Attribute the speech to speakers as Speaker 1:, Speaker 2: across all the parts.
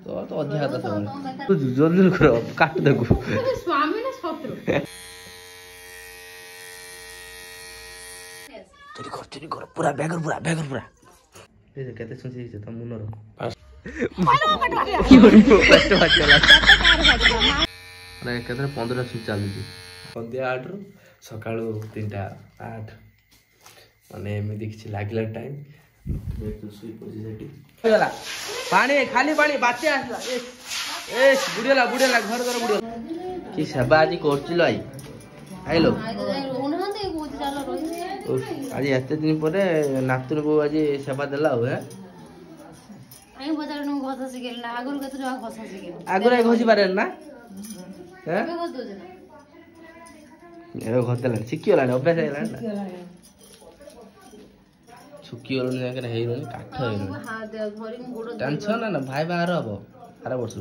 Speaker 1: तो अधिका तो जल्दी करो काट देखो
Speaker 2: स्वामी ना शत्रु
Speaker 1: चोरी कर पूरा बैगर पूरा ए केते सुन से त मुनर कष्ट बाचला माने केते 15 सुन चालू संध्या 8 रु सकाळू 3टा 8 माने एमे देखछि लागिला टाइम तो सुई पड़ी सेठी पानी खाली पानी बाते आसला ए बुढ़ेला घर बुढ़ेला कि सेवा आज करचिलो आई आइलो आज एते दिन परे नातुन को आज सेवा देला हो है
Speaker 2: आई बाजार नु घसा सिकेल ना आगुर के तो घसा सिकेल
Speaker 1: आगुर घसी पारे ना हैं
Speaker 2: घस दो जना
Speaker 1: ए घसला सिकियोला अभ्यास हैला ना सुकी वाला नहीं करे हेरो नहीं काठ हेरो हां दे घरी मु गोड़ टेंशन ना भाई बाहर हबो सारा वर्ष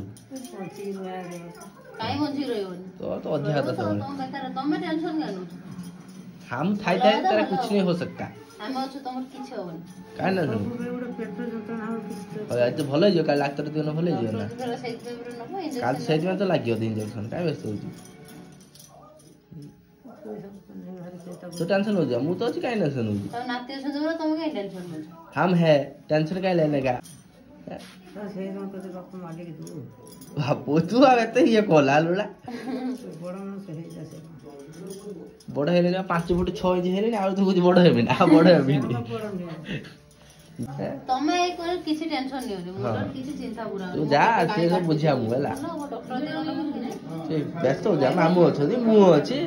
Speaker 1: काई मंजी रहयो तो अधिका तो सब तुम टेंशन कानो हम थाई तेरा कुछ नहीं हो सकता हम अछु तमर किछ होबन काई ना पेट जंत्रणा हो किछ आज भलो जो काल डाक्टर दिन भलो जो ना काल सेज में तो लागियो इंजेक्शन काई व्यस्त हो तो टेंशन हो जा मु तो काई टेंशन हो तो नाते से जरा तुम काई टेंशन हो हम है टेंशन काई लेने का तो से न तो बाप मालिक तू बापू तू आवे तो ये कोला लुला बड़ मन से हे जसे बड़ हेले ना 5 फुट 6 इंच हेले ना आ तो कुछ बड़ हेबे ना बड़ हेबे तमे एक कोन किछि टेंशन नै होले मोर किछि चिंता पूरा तू जा से सब बुझिया मु हला डॉक्टर दे से व्यस्त हो जा मामू अछि मु अछि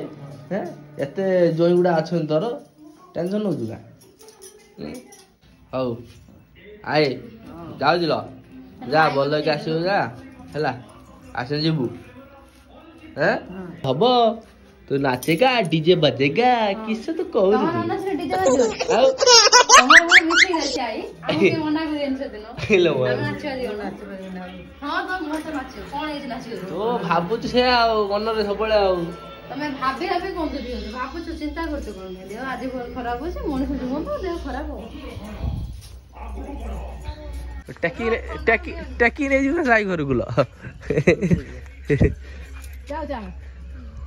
Speaker 1: हैं एते जोई गुडा अछन तोर टेंशन न जुगा हौ आए जाओ जिलो जा बोल के आसियो जा हला आसे जीबू हैं हबो तू नाचेगा डीजे बजेगा किस तो कहू तू ना से डीजे बजेगा हमर वो मिसिंग अछि आई हमके मना करेन से दिनो हेलो नाचो दियो नाचो हां तो मोर नाचो कोन एज नाचो तो भाबु से आ मन रे सबले आ तमे भाबी कोन तो दियो भाबु चिंता करतो कोन देह आज खराब हो से मनुष्य जीवन तो देह खराब हो टकी ने जीव साई घर गुलो जाओ जाओ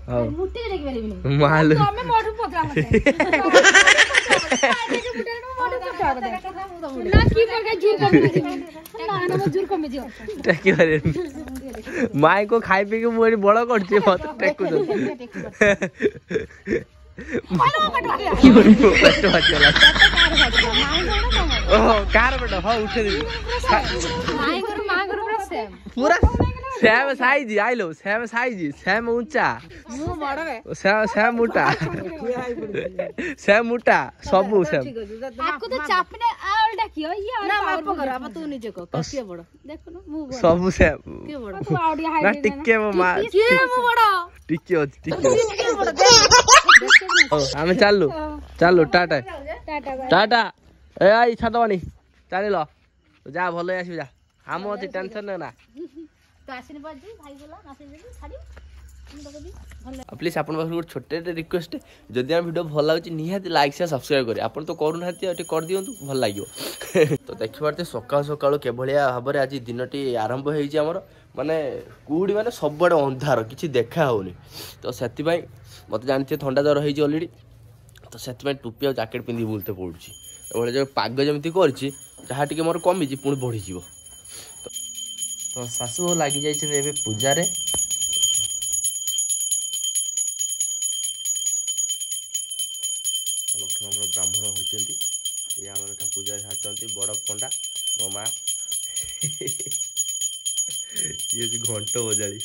Speaker 1: हां मुट्ठी देख बेली माल हमें मोटू पकड़ा मत ना की करके जूर कम जी टकी करे माई को खाई पी के मोरी बड़ करछि मत टेकु दो की हो कष्ट बाचला ओ कार बेटा हां उठे दे माई को पूरा सेम साइज आइलो सेम साइज सेम ऊंचा मु बड़ रे सेम मोटा सेम मोटा सब सेम आको तो चापने आल डाकियो ये ना माप कर अब तू निजे को कसिए बड़ देखो ना मु बड़ सब सेम के बड़ तू आउडिया हाइट ना टिके मो मा के मु बड़ टिके बड़ हम चलू टाटा टाटा ए आई छातवानी चलिलो जा भलो आसी जा हम अति टेंशन ना तो आसिन बाजी भाई बोला नासे जे छाडी प्लीज आपन पास गोटे छोटे रिक्वेस्ट जदि हम वीडियो भल लगे निहाती लाइक से सब्सक्राइब करे आपन तो करू ना कर दियंतु भल लागियो तो देखि पारते सकाळ सकाळ के भलिया हबरे आज दिनटी आरंभ होई जे हमर माने कुडी माने सब बडे अंधार किछि देखा होनी तो सेति भाई मते जानते ठंडा जर होई जे ऑलरेडी तो सेति भाई टोपी और जैकेट पिंदी बुलते पड़ुछि एबळे जे पाग जेमति करछि जहा टिके मोर कमी जी पुणी बढ़ी जीवो तो सासु लागि जाय छन एबे पूजा रे लक्ष्मी हमर ब्राह्मण होचंती ये हमर का पूजा छाचंती बड़ पंडा मो मां ये घंटो बजाली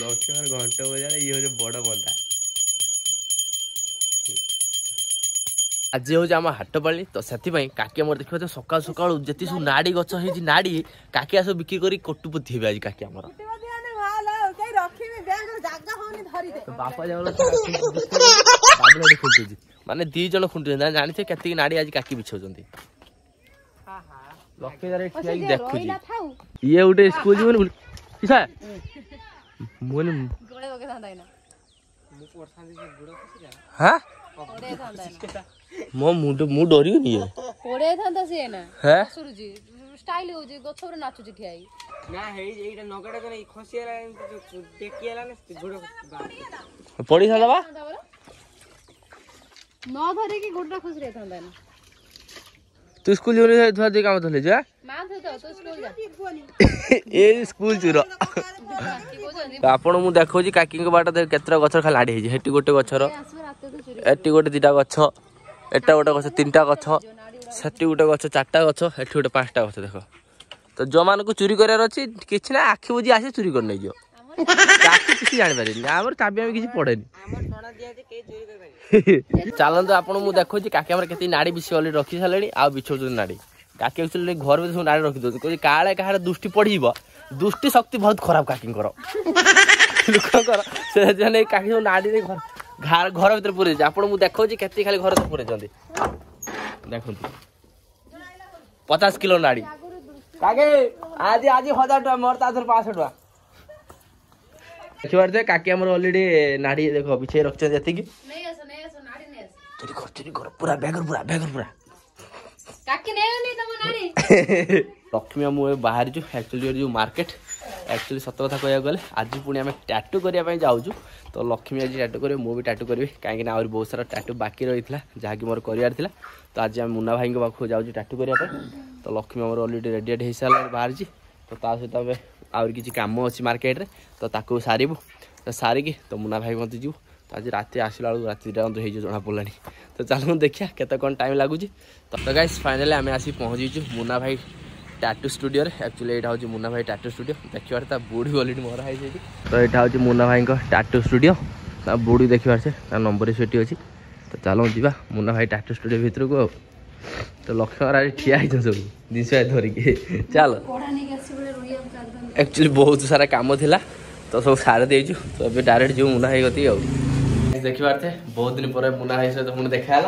Speaker 1: लक्ष्मी हमर घंटो बजाले ये हो बड़ पंडा आज हूँ आम हाट पाली तो से काकी आम देखा तो सका सका जी सब नाड़ी गच हो नाड़ी काकी सब बिक्री कर कटुपति हे आज काकी आम बापा बाबुला खुंटुची माने 2 जन खुंटुची जानी के नाड़ी आज काकी बिछाऊँ लक्ष्मी देखुची ये गोटे स्कूल जीवन हाँ मो मु डरियोनी ये
Speaker 2: पड़े था सी ना
Speaker 1: है
Speaker 2: सुरुजी स्टाइल हो जे गछ रे नाचु ठिया
Speaker 3: ना हे एटा नगड़ा कोन खसियाला टेकियाला ना गोड़
Speaker 1: पड़ी था बा
Speaker 2: न धरे की गोड़ा खुश रे था ना
Speaker 1: तू स्कूल यूनि थोड़ा दे काम थले जा
Speaker 2: मां थे तो स्कूल जा
Speaker 1: ए स्कूल चुरो आपण मु देखो जी काकी के बाटा देख केतरा गछ खाली आडी हे हेटी गोटे गछर एटी गोटे दिटा गछ एटा गोटे गछ तीनटा गछ सेटी गोटे गछ चारटा गछ हेटी गोटे पांचटा गछ देखो तो जो मान को चोरी करार अछि किछ ना आखि बुझी आसे चोरी कर नै जो काकी किछ जानि पारे हमर चाबी हम किछ पड़ेनी
Speaker 3: हमर सोना दिया जे के चोरी कर पारे
Speaker 1: चलन तो आपण मु देखो जी काकी हमर केती नाडी बिछ ऑलरेडी रखी सालेनी आ बिछो जो नाडी काकी एक्चुअली घर में नाडी रखी दो कोई काळे काहार दृष्टि पड़ीबो दृष्टि शक्ति बहुत खराब काकी करो लोक कर से जने काकी नाडी रे घर घर भीतर पुरे जा आपण मु देखो जी केती खाली घर तो पुरे जंदी देखो 50 किलो नाडी काके आज आज 1000 टका मोर तादर 500 टका देखिबार दे काकी हमर ऑलरेडी नाडी देखो पीछे रख छ जति की
Speaker 2: नहीं आसो नाडी नहीं आसो
Speaker 1: चोरी कर पूरा बैगर पूरा
Speaker 2: काकी नहीं तम नाडी
Speaker 1: लक्ष्मी मु बाहर जो एक्चुअली जो मार्केट एक्चुअली सत कथा कहया गले आज पुणी आम टैटू करिया पई जाउछु तो लक्ष्मी आज टैटू करे मु भी टैटू करबी काहे कि और बहुत सारा टैटू बाकी रहितला जहा कि मोर करियार थिला तो आज हम मुन्ना भाई के पाखो जाउछु टैटू करिया पई तो लक्ष्मी हमर ऑलरेडी रेडी हे साल बाहर जी तो ता सहित अब और किछि काम अछि मार्केट रे तो ताको सारिबु तो सारिकी तो मुन्ना भाई मते जीव तो आज रात आसला रात 2टा हो जना पड़लानी तो चलो देखिया केते कोन टाइम लागुची तो गाइस फाइनली आम आसी पहुँचीचु मुन्ना भाई टैटू स्टूडियो एक्चुअली यहाँ हूँ मुन्ना भाई टैटू स्टूडियो देखिए बुढ़ी ऑलरेडी मरा है तो यहाँ हूँ मुन्ना भाई टैटू स्टूडियो बुढ़ी देखिबार से नंबर सेठी अच्छी तो चलो जा मुन्ना भाई टैटू स्टूडियो भितर को तो लक्ष्मण ठिया सब जिस धरिकी चल एक्चुअली बहुत सारा काम थिला तो सब सारे देचु तो अभी डायरेक्ट जो मुन्ना भाई गति देखिबार थे बहुत दिन पर मुन्ना भाई सहित पुणी देखा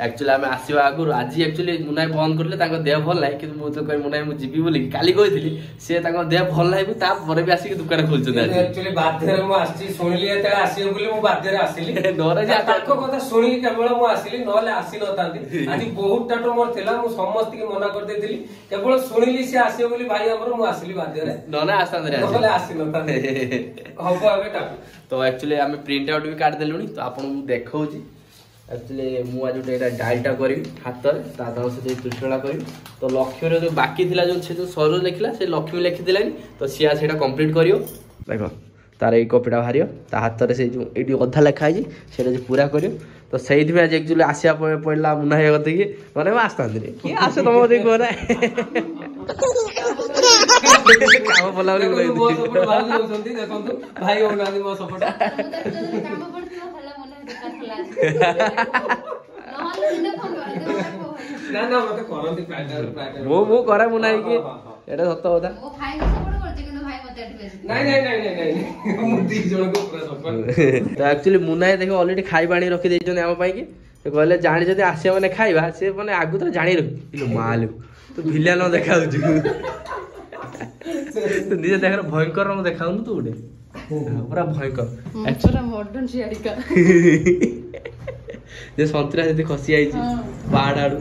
Speaker 1: एक्चुअली आम आसवा आगु आज एक्चुअली मुन्ना बंद करले देह भल ना कि मुझे कह मुन्ना मुझे जीवी बोली काली कही सी देह भल ना तापर भी आसिक दुकान खोलते
Speaker 3: एक्चुअली बाध्य मु आसी सुनिली एते आसी बोली मु बाध्य आसिली डरे जे ताको कथा सुनी केवल मु आसिली नले आसी नतांती आज बहुत टाटो मोर थिला मु समस्त के मना कर देथिली केवल सुनिली से आसी बोली भाई हमर मु आसिली बाध्य रे नले आसांदरे नले आसी नतांती हबो आबे टाटो तो एक्चुअली आम प्रिंट आउट भी काट देलुनी तो आपन देखौची एक्चुअली मु आज गोटे डायरीटा करी हाथ से त्रिशूला करी तो लक्ष्मी जो बाकी थिला जो से जो सर लिखला से लक्ष्मी लिखि दिलानी तो सिया सेटा कंप्लीट करियो देखो तार एक कॉपीटा बाहरियो ता हाथ रे से जो एडी अधा लिखा है सेटा जो पूरा करियो तो सेही में आज एक्चुअली आसिया पड़ला मुन्ना हे गते कि माने आस्ता दे कि आसे तुम दे कोना काम बोला बोली बहुत सपोर्ट भाई होसंती देखंतु भाई हो नानी मो सपोर्ट
Speaker 2: काम पड़थियो भला मन
Speaker 3: ना ना मते करंती प्राइटर
Speaker 1: मो करे मुना कि एटा सत्य कथा
Speaker 2: ओ भाई सपोर्ट करते किंतु भाई मते एडवाइस
Speaker 3: नहीं मु दी जण को पूरा सपोर्ट
Speaker 1: तो एक्चुअली मुना देखो ऑलरेडी खाई पानी रखी देछन हम पई कि से कहले जानि जदि आसे माने खाइबा से माने आगु तो जानि रखि मालू तो भिलिया न देखाउ तो निजे देखर भयंकर न देखाउ तू उडे पूरा भयंकर
Speaker 2: एक्चुअली मॉडर्न शियारिका
Speaker 1: जे संतरा जति खसी आइछि पहाड़ आडू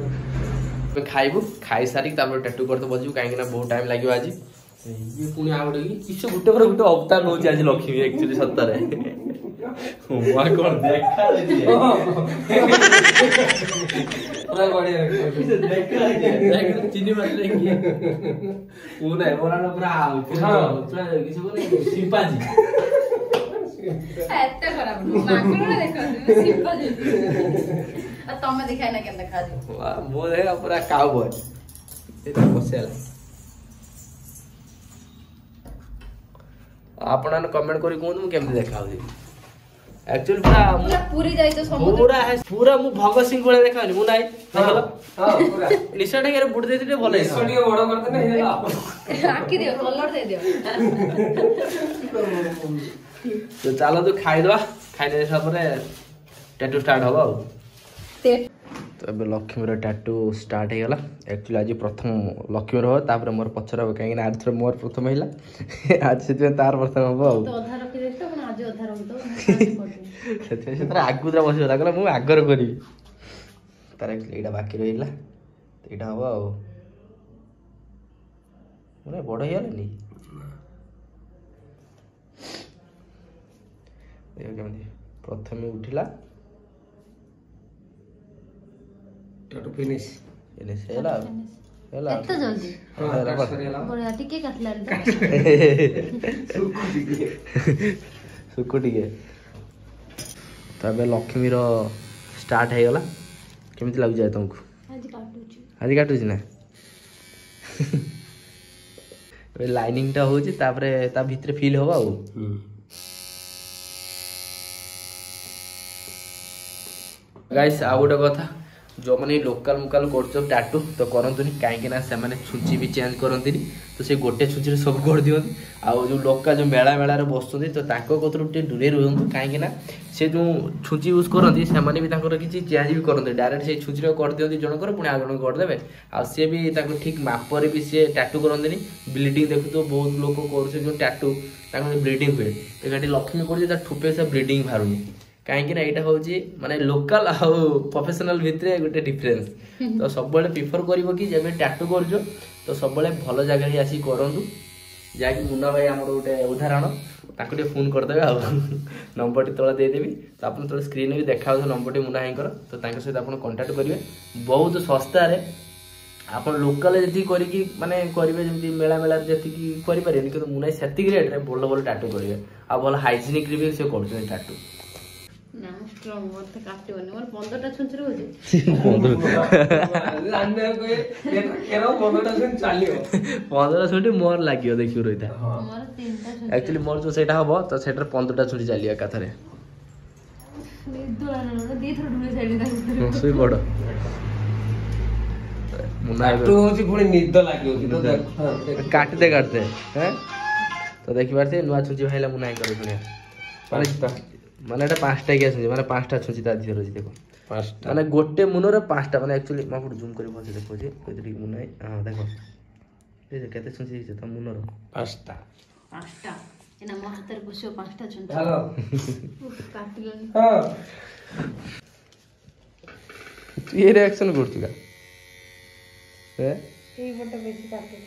Speaker 1: खाइबू खाई सारी तापर टैटू करते बजू काहे ना बहुत टाइम लागियो आज ये पुणी आ गोटे किछ गुटे पर गुटे अवतार नोच आज लक्ष्मी एक्चुअली सत्तरे वा कोन देखा दे
Speaker 3: पूरा बढ़िया
Speaker 1: देखा चिनी मारले कि पूरा मोरा पूरा पूरा किछ बोले सिंपाजी
Speaker 2: एते खराब माकड़ देखो सिंपाजी तमे दिखाई ना केन देखा दे
Speaker 1: वाह मो देखा पूरा काउ बॉय एटा बसेला आपन कमेंट करी कोन मु केमते देखाउली एक्चुअली पूरा
Speaker 2: पूरी जाई तो समुद्र
Speaker 1: पूरा मु भगत सिंह बोले देखाउली मु नाइ देखलो
Speaker 3: हां पूरा
Speaker 1: निशा टे बुड देते भलो
Speaker 3: निशा टे बड़ करते नै हेला
Speaker 2: आकी दियो कलर दे दियो
Speaker 1: तो चलो तो खाई दवा खाई दे सब रे टैटू स्टार्ट होगा तो अब लक्ष्मी टैटू स्टार्ट हो गला एक्चुअली आज प्रथम लक्ष्मी हो तापर मोर पछर हो कहीं आज थोड़ा मोर प्रथम हैला आज से तार प्रथम हो
Speaker 2: तो आधा रखि देत पण आज आधा रखि तो
Speaker 1: से आगुदरा बसी लागला मु आगर करी तार एटा बाकी रहा तो यहाँ हम आओ मैंने बड़ होगलानी केमती प्रथम उठिला
Speaker 3: टैटू फिनिश
Speaker 1: फिनिश हैला हैला
Speaker 2: एत जल्दी बड़ा टिके काटला
Speaker 1: सुकु टिके तबे लक्ष्मी रो स्टार्ट है गला केमती लागु जाय तुमको आज काटुची ना लाइनिंग टा होची तापरे ता भीतर फील होबा आ गाइस आ गोटे कथा जो मैंने लोकल मुकाल कर टाटू तो करतुनि कहीं से छुंची भी चेंज करती तो से गोटे छुंची सब कर दिखती आउ जो लोकल जो मेला मेलार बसुँच तो कतरू दूरे रुहतु कहीं से जो छुंची यूज करती से किसी चेंज भी करते डायरेक्ट से छुंची कर दिखती जनकर पुणी आगे करदे आ सी भी ठीक मापर भी सी टाटू करते ब्लीडिंग देखु तो बहुत लोग कर टाटू ब्लीडिंग हुए तो ये लक्ष्मी कर ठुपे से ब्लीडिंग बाहर कहीं यहाँ हूँ माने लोकल आउ प्रोफेशनल भितर गोटे डिफरेन्स तो सब प्रिफर कर कि जब टाटू कर तो सब भल जगह ही आसिक करूँ जहाँकि मुन्ना भाई आम गोटे उदाहरण ताको फोन करदे आ नंबर तले देदेवी तो आप स्क्रीन भी देखा नंबर मुन्ना भाई तो सहित आप कंटाक्ट करेंगे बहुत सस्तार आप लोकल जी करी माने करेंगे जमी मेला मेला जी करें कि मुन्ना से रेट में भल भल टाटू करेंगे आ भल हाइजेनिक भी से कर टाटू
Speaker 2: ना स्ट्रांग मत काटिबनी मोर 15टा छुंच रहउजे
Speaker 1: 15टा छुंटी मोर लागियो देखियो रहिता
Speaker 2: मोर 3टा छुंच
Speaker 1: एक्चुअली मोर जो सेटा हबो तो सेटर 15टा छुंटी चालिया काथरे
Speaker 2: निदुला दी थोड़ ढुले साइड
Speaker 1: सुई बड़ मुन्ना
Speaker 3: तो होची पुणी निद लागियो तो देख
Speaker 1: काटते हैं तो देखि पारते नुआ छुंची भाईला मुन्ना करे पुणी माने एटा 5टा क्या छुंची माने 5टा छुंची ता दियो रही देखो 5टा माने गोटे मुनो रे 5टा माने एक्चुअली मा फुट जूम करी बसे देखो जे कोइ मुन्ना हां देखो ए केते छुंची छै त मुनो रे 5टा
Speaker 2: एना मो हातर बसियो 5टा छुंची
Speaker 3: हेलो
Speaker 2: काटिलोनी
Speaker 3: हां
Speaker 1: ये रिएक्शन करछु का
Speaker 2: ए बटा बेसी काटे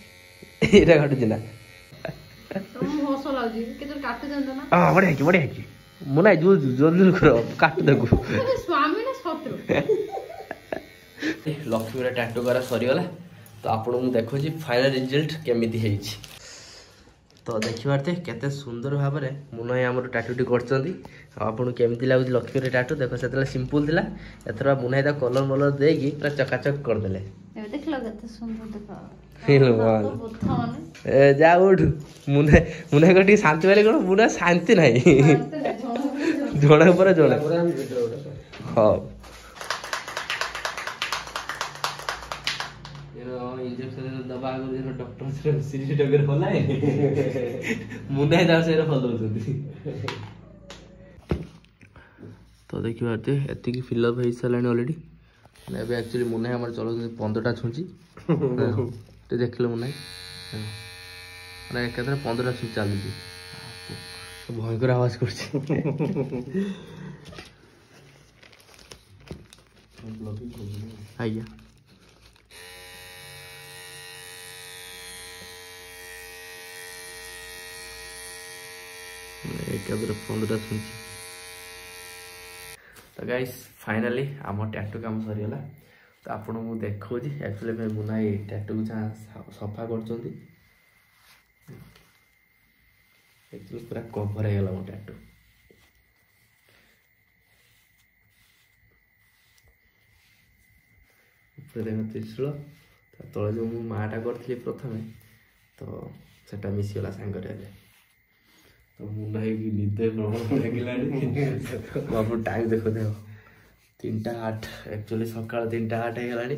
Speaker 1: एरा काटु ना
Speaker 2: तुम हसो लाउजी केतर काटे जंतो ना
Speaker 1: हां बढ़िया की मुना जो जल्दी करो काट देखो
Speaker 2: स्वामी ना शत्रु
Speaker 1: लक्ष्मी टाटू करा सरीगला तो आपको देखो फाइनल रिजल्ट केमिति है तो देखिए केते सुंदर भाव में मुना आम टाटूटी कर केमती लगुच लक्ष्मी टाटू देखो से सिंपल थिला एथर मुना कलर मलर देकी पूरा चकाचक करदे जा उठ मुना मुना को शांति वाले कौन मुना शांति ना जोड़ा पर जोड़ा हाँ इंजेक्शन दबा डॉक्टर सीरीज डगर होला मुना ही दास एरा फॉलो होती तो देखि बाते एति की फिलअप हे सलानी ऑलरेडी एबे एक्चुअली मुना हमर चलो 15टा छुंची ते देखले मुना माने एकत्र 15टा छुंची चालू छी भयंकर आवाज करछि आइया एकत्र 15टा छुंची तो गाइस फाइनली आम टैटू काम सरीगला तो आपको मुझे देखा एक्चुअली मैं मुना ये टैटू को जहाँ सफा कर पूरा कभर हो गला मो टैटू देख त्रिशूल तले जो मुझे माटा करी प्रथम तो सेटा मिसीगला सांगे तो मुना निद प्रबल टाइम देखो देव 3टा 8 एक्चुअली सकाल 3टा 8 होगला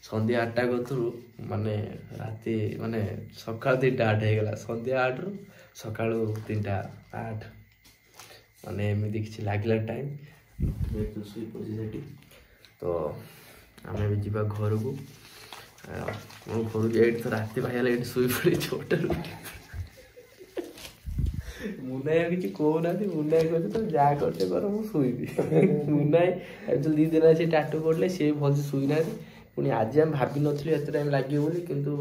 Speaker 1: संध्या 8टा कतरू माने राति माने सकाल 3टा 8 होगला संध्या 8 रु सकाल 3टा 8 माने एमती किसी लगला टाइम शुई पड़ी तो आम भी जा घर को घर ये तो राति भाई शुई पड़ी छोटे मुन्नाई କିଛି କହୁନାହାନ୍ତି ମୁନ୍ନାଇ କହୁଛି ତମେ ଯାହା କରୁଛ କର ମୁଁ ଶୋଇବି ମୁନ୍ନାଇ ଆକ୍ଚୁଆଲି 2 ଦିନ ଆସି ଟାଟୁ କରିଲେ ସିଏ ଭଲସେ ଶୋଇନାହାନ୍ତି ପୁଣି ଆଜି ଆମେ ଭାବିନଥିଲୁ ଏତେ ଟାଇମ୍ ଲାଗିବ ବୋଲି କିନ୍ତୁ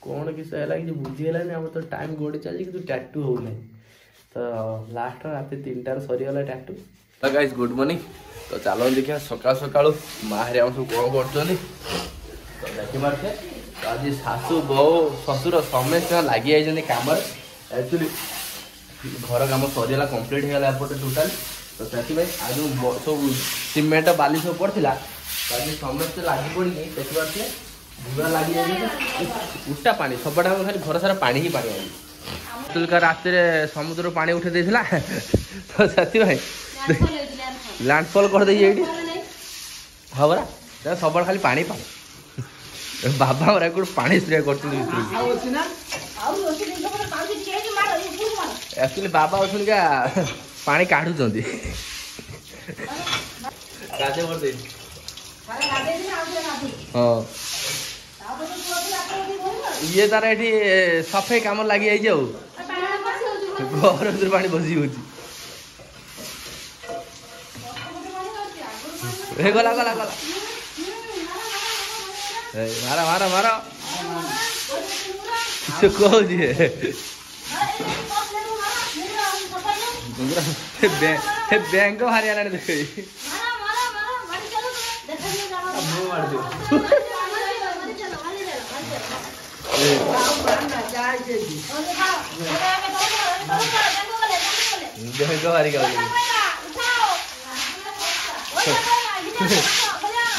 Speaker 1: କ'ଣ କିସ ହେଲା କିଛି ବୁଝିହେଲାନି ଆମର ତ ଟାଇମ୍ ଗଡ଼ି ଚାଲିଛି କିନ୍ତୁ ଟାଟୁ ହେଉନାହିଁ ତ ଲାଷ୍ଟ ରାତି 3ଟାରେ ସରିଗଲା ଟାଟୁ ତ ଗାଇସ୍ ଗୁଡ୍ ମର୍ଣ୍ଣିଂ ତ ଚାଲ ଦେଖିବା ସକାଳୁ ସକାଳୁ ମା ହେରିକା ସବୁ କ'ଣ କରୁଛନ୍ତି ତ ଦେଖିପାରୁଛେ ତ ଆଜି ଶାଶୁ ବୋଉ ଶ୍ୱଶୁର ସମସ୍ତେ ଲାଗି ଯାଇଛନ୍ତି କାମରେ ଆକ୍ଚୁଆଲି घर कम सरीगला कंप्लीट होगा एपटे टोटाल तो से आज सब सीमेंट बाली सब पड़ा समस्त लगी पड़ी देखिए धुआ लगी उल्टा पानी सब खाली घर सारा पानी ही पानी आई रात समुद्र पानी उठे देला तो से लैंडफॉल कर दे हाँ बरा सब खाली पानी पानी बाबा पानी स्प्रे कर एक्चुअली बाबा क्या पानी काढ़ुं हाँ ये तार ये सफाई कम लगी घर भर पानी बसी गला गला गला मारा मारा मारा कह बैंक हरियाणा देख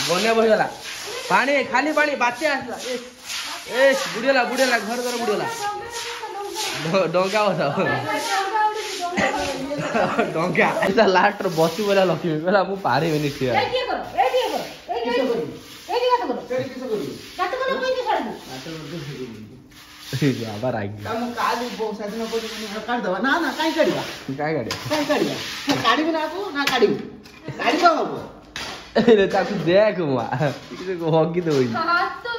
Speaker 1: बनिया बहीगला पानी खाली पानी बात्या आसला बुड़ीगला बुड़ीगला घर घर बुड़ीगला डंका बसा डंका लास्ट बसी बोला लक्ष्मी कहला मु पारे नहीं ठिया बाबा रागी हम काली बो साधन को काट दवा ना ना काई काढिबा काई काढिबा ना को ना काढिबा काढिबा बाबू ए ताकू देख मुआ हगी तो होई हाथ तो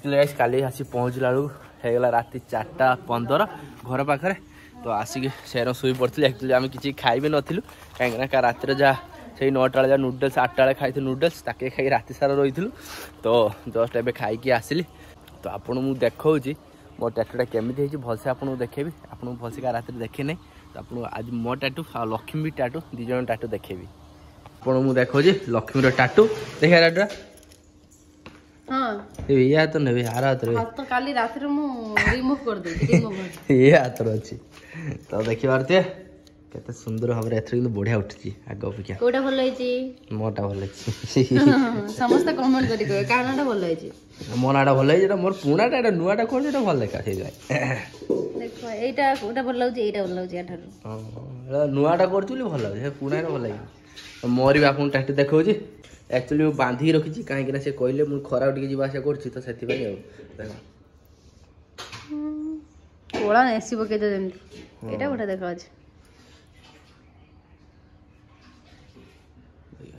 Speaker 1: नहीं गाइस काली आसी पहुंचला होगला राति 4:15 घर पाखे तो आसिक सेर शोई पड़ी एक्चुअली आम किसी खाइबे नथिलु कहीं रातिर जहाँ से 9टा जहाँ नूडल्स 8टा खाई नूडल्स ताके खाई राति सारा रही तो जस्ट एवं खाई आसली तो आपन मु देखी मो टैटूटा केमी भलसे आपको देखेबी आपको भलसे का रात देखे नहीं तो आप आज मो टैटू आ लक्ष्मी भी टैटू 2 जन टैटू देखेबी आपको मु देखो लक्ष्मी टैटू देखा टैटूटा हाँ ये तो नहीं हार हाथ तो काली रात रे मु रिमूव कर दे ये हाथ अच्छी तो देखि पारते केते सुंदर भाबरे एथरे किंतु बढ़िया उठची आगो अपेक्षा कोटा भल होईची मोटा भल होईची समस्त कमेंट करी कहे कानाटा भल होईची मोनाटा भल होईची मोर पुणाटा एटा नुआटा कोन जेटा भल लेखा सेई जाय देखो एटा कोटा भल होईची एटा भल होईची आठारु हां नुआटा करचुली भल होईची पुणाटा भल होईची मोर भी आपन टैटू देखौची एक्चुअली वो बांधी रखी कहीं से कहले मुझे खरा टे जावास कर से कला नेसी पकई तो गोटे देखा